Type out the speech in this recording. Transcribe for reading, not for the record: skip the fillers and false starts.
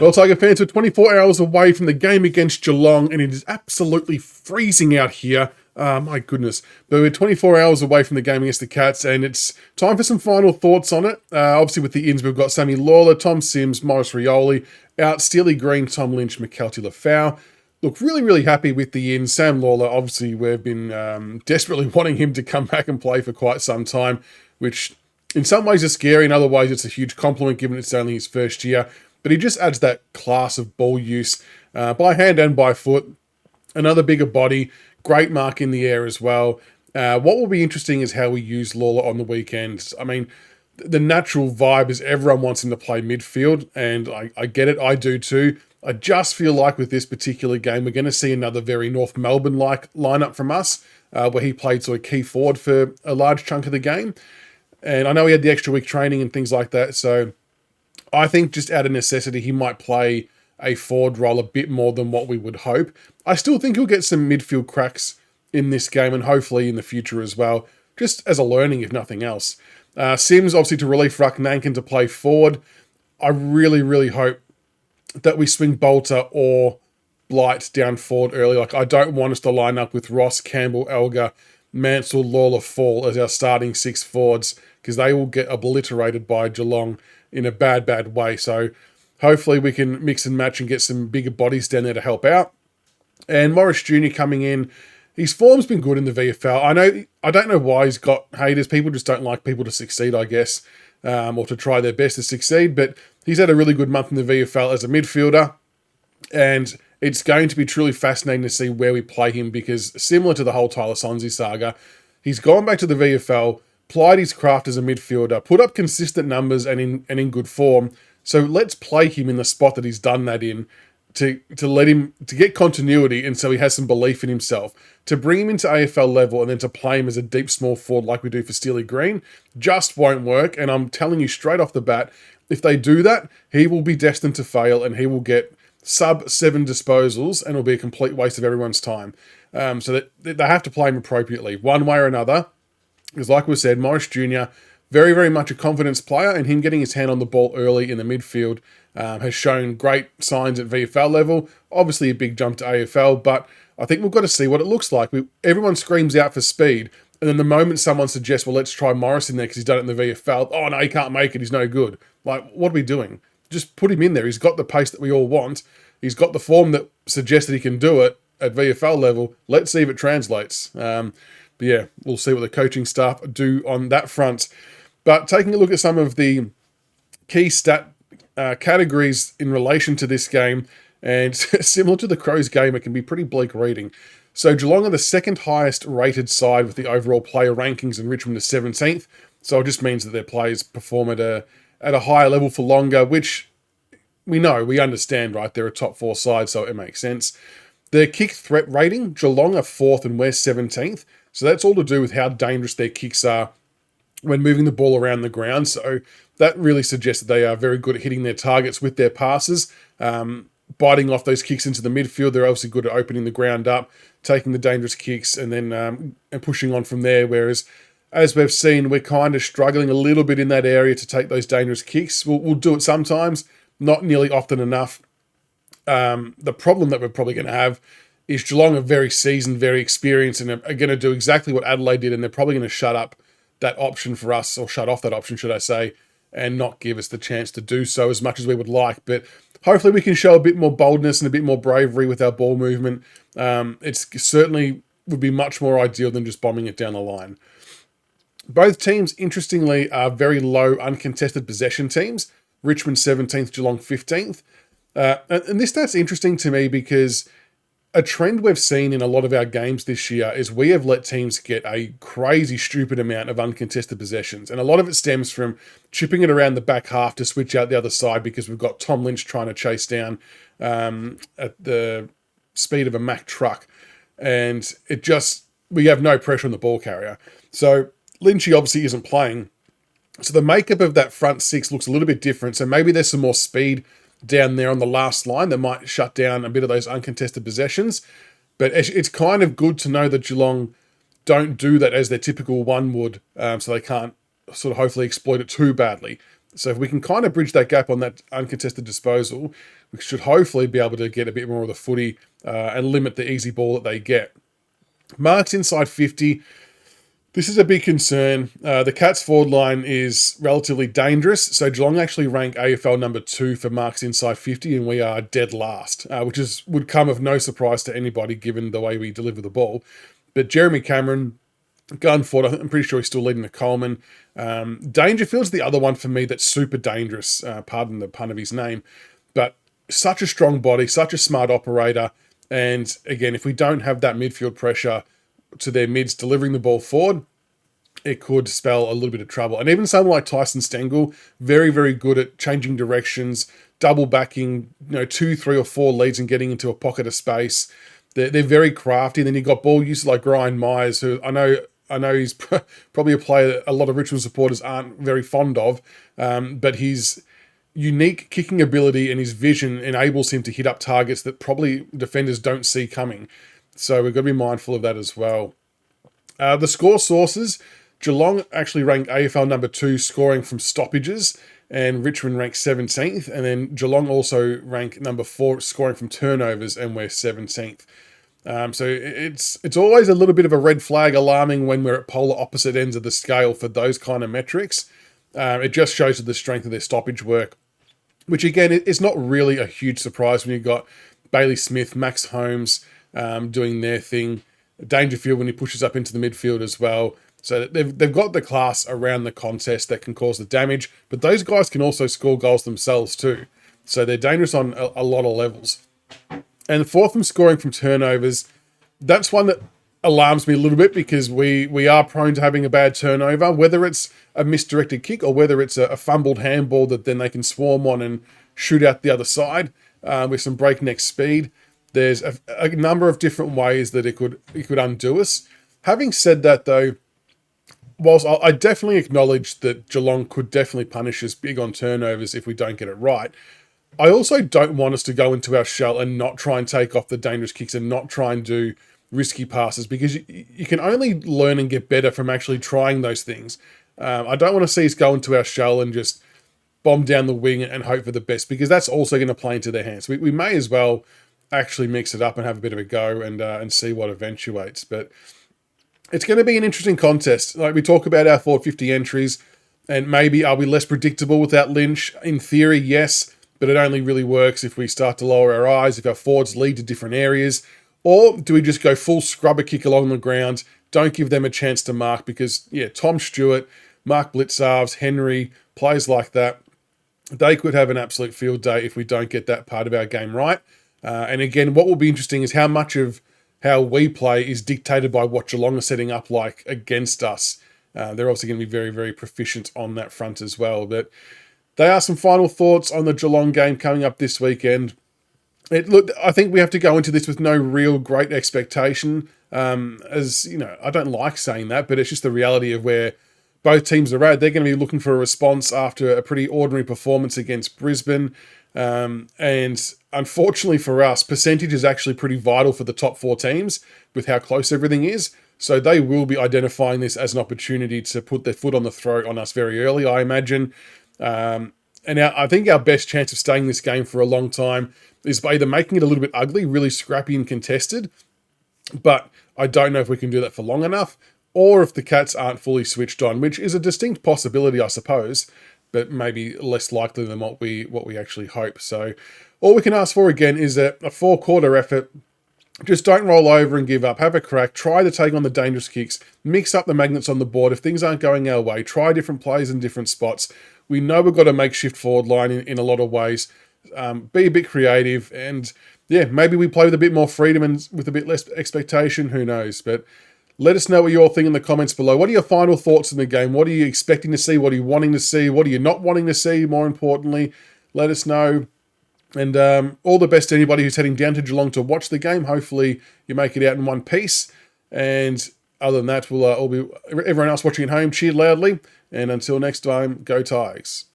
Well, Tiger fans, we're 24 hours away from the game against Geelong, and it is absolutely freezing out here. My goodness. But we're 24 hours away from the game against the Cats, and it's time for some final thoughts on it. Obviously, with the ins, we've got Sammy Lawler, Tom Sims, Maurice Rioli, out Steely Green, Tom Lynch, McKelty Lafau. Look, really, really happy with the ins. Sam Lawler, obviously, we've been desperately wanting him to come back and play for quite some time, which in some ways is scary, in other ways it's a huge compliment given it's only his first year. But he just adds that class of ball use by hand and by foot. Another bigger body, great mark in the air as well. What will be interesting is how we use Lawler on the weekends. I mean, the natural vibe is everyone wants him to play midfield, and I get it, I do too. I just feel like with this particular game, we're going to see another very North Melbourne-like lineup from us, where he played sort of key forward for a large chunk of the game. And I know he had the extra week training and things like that, so I think just out of necessity, he might play a forward role a bit more than what we would hope. I still think he'll get some midfield cracks in this game and hopefully in the future as well, just as a learning, if nothing else. Sims, obviously, to relief Ruck Nankin to play forward. I really, really hope that we swing Bolter or Blight down forward early. Like, I don't want us to line up with Ross, Campbell, Elgar, Mansell, Lawler, Fall as our starting six forwards, because they will get obliterated by Geelong in a bad, bad way. So hopefully we can mix and match and get some bigger bodies down there to help out. And Morris Jr. coming in, his form's been good in the VFL. I don't know why he's got haters. People just don't like people to succeed, I guess, or to try their best to succeed. But he's had a really good month in the VFL as a midfielder. And it's going to be truly fascinating to see where we play him, because similar to the whole Tyler Sonsie saga, he's gone back to the VFL, plied his craft as a midfielder, put up consistent numbers and in good form. So let's play him in the spot that he's done that in to let him to get continuity, and so he has some belief in himself. To bring him into AFL level and then to play him as a deep small forward like we do for Steely Green just won't work. And I'm telling you straight off the bat, if they do that, he will be destined to fail and he will get sub 7 disposals and it'll be a complete waste of everyone's time. So that they have to play him appropriately, one way or another. Because like we said, Morris Jr., very, very much a confidence player, and him getting his hand on the ball early in the midfield has shown great signs at VFL level. Obviously a big jump to AFL, but I think we've got to see what it looks like. Everyone screams out for speed, and then the moment someone suggests, well, let's try Morris in there because he's done it in the VFL, oh no, he can't make it, he's no good. Like, what are we doing? Just put him in there. He's got the pace that we all want. He's got the form that suggests that he can do it at VFL level. Let's see if it translates. But yeah, we'll see what the coaching staff do on that front. But taking a look at some of the key stat categories in relation to this game, and similar to the Crows game, it can be pretty bleak reading. So Geelong are the second highest rated side with the overall player rankings, and Richmond is 17th. So it just means that their players perform at a higher level for longer, which we understand, right? They're a top 4 side, so it makes sense. Their kick threat rating, Geelong are 4th and we're 17th. So that's all to do with how dangerous their kicks are when moving the ball around the ground. So that really suggests that they are very good at hitting their targets with their passes, biting off those kicks into the midfield. They're obviously good at opening the ground up, taking the dangerous kicks, and then and pushing on from there. Whereas, as we've seen, we're kind of struggling a little bit in that area to take those dangerous kicks. We'll do it sometimes, not nearly often enough. The problem that we're probably going to have is Geelong are very seasoned, very experienced, and are going to do exactly what Adelaide did, and they're probably going to shut up that option for us, or shut off that option, should I say, and not give us the chance to do so as much as we would like. But hopefully we can show a bit more boldness and a bit more bravery with our ball movement. It's certainly would be much more ideal than just bombing it down the line. Both teams, interestingly, are very low uncontested possession teams. Richmond 17th, Geelong 15th. And this stat's interesting to me because a trend we've seen in a lot of our games this year is we have let teams get a crazy, stupid amount of uncontested possessions. And a lot of it stems from chipping it around the back half to switch out the other side because we've got Tom Lynch trying to chase down at the speed of a Mack truck. And we have no pressure on the ball carrier. So Lynchy obviously isn't playing. So the makeup of that front six looks a little bit different. So maybe there's some more speed down there on the last line that might shut down a bit of those uncontested possessions. But it's kind of good to know that Geelong don't do that as their typical one would, so they can't sort of hopefully exploit it too badly. So if we can kind of bridge that gap on that uncontested disposal, we should hopefully be able to get a bit more of the footy and limit the easy ball that they get. Marks inside 50. This is a big concern. The Cats forward line is relatively dangerous. So Geelong actually rank AFL number 2 for marks inside 50, and we are dead last, which would come of no surprise to anybody given the way we deliver the ball. But Jeremy Cameron, gun forward, I'm pretty sure he's still leading the Coleman. Dangerfield's the other one for me that's super dangerous, pardon the pun of his name, but such a strong body, such a smart operator. And again, if we don't have that midfield pressure to their mids delivering the ball forward, it could spell a little bit of trouble. And even someone like Tyson Stengel, very, very good at changing directions, double backing, 2, 3 or 4 leads and getting into a pocket of space. They're very crafty. And then you've got ball users like Ryan Myers, who I know he's probably a player that a lot of Richmond supporters aren't very fond of, but his unique kicking ability and his vision enables him to hit up targets that probably defenders don't see coming. So we've got to be mindful of that as well. The score sources, Geelong actually ranked AFL number 2 scoring from stoppages, and Richmond ranked 17th. And then Geelong also ranked number 4 scoring from turnovers, and we're 17th. So it's always a little bit of a red flag alarming when we're at polar opposite ends of the scale for those kind of metrics. It just shows the strength of their stoppage work, which again is not really a huge surprise when you've got Bailey Smith, Max Holmes doing their thing, Dangerfield when he pushes up into the midfield as well. So they've got the class around the contest that can cause the damage, but those guys can also score goals themselves too. So they're dangerous on a lot of levels. And the fourth from scoring from turnovers, that's one that alarms me a little bit because we are prone to having a bad turnover, whether it's a misdirected kick or whether it's a fumbled handball that then they can swarm on and shoot out the other side with some breakneck speed. There's a number of different ways that it could undo us. Having said that, though, whilst I definitely acknowledge that Geelong could definitely punish us big on turnovers if we don't get it right, I also don't want us to go into our shell and not try and take off the dangerous kicks and not try and do risky passes, because you can only learn and get better from actually trying those things. I don't want to see us go into our shell and just bomb down the wing and hope for the best, because that's also going to play into their hands. We may as well actually mix it up and have a bit of a go and see what eventuates. But it's going to be an interesting contest. Like we talk about our forward 50 entries, and maybe are we less predictable without Lynch? In theory, yes, but it only really works if we start to lower our eyes, if our forwards lead to different areas. Or do we just go full scrubber kick along the ground, don't give them a chance to mark? Because, Tom Stewart, Mark Blitzarves, Henry, players like that, they could have an absolute field day if we don't get that part of our game right. And again, what will be interesting is how much of how we play is dictated by what Geelong are setting up like against us. They're obviously going to be very, very proficient on that front as well. But they are some final thoughts on the Geelong game coming up this weekend. I think we have to go into this with no real great expectation. I don't like saying that, but it's just the reality of where both teams are at. They're going to be looking for a response after a pretty ordinary performance against Brisbane. And unfortunately for us, percentage is actually pretty vital for the top 4 teams with how close everything is. So they will be identifying this as an opportunity to put their foot on the throat on us very early, I imagine. And I think our best chance of staying in this game for a long time is by either making it a little bit ugly, really scrappy and contested, but I don't know if we can do that for long enough, or if the Cats aren't fully switched on, which is a distinct possibility, I suppose, but maybe less likely than what we actually hope. So all we can ask for again is a 4-quarter effort. Just don't roll over and give up. Have a crack. Try to take on the dangerous kicks. Mix up the magnets on the board. If things aren't going our way, try different plays in different spots. We know we've got a makeshift forward line in a lot of ways. Be a bit creative, and maybe we play with a bit more freedom and with a bit less expectation. Who knows? But let us know what you all think in the comments below. What are your final thoughts in the game? What are you expecting to see? What are you wanting to see? What are you not wanting to see? More importantly, let us know. And all the best to anybody who's heading down to Geelong to watch the game. Hopefully you make it out in one piece. And other than that, we'll all be everyone else watching at home, cheer loudly. And until next time, go Tigers.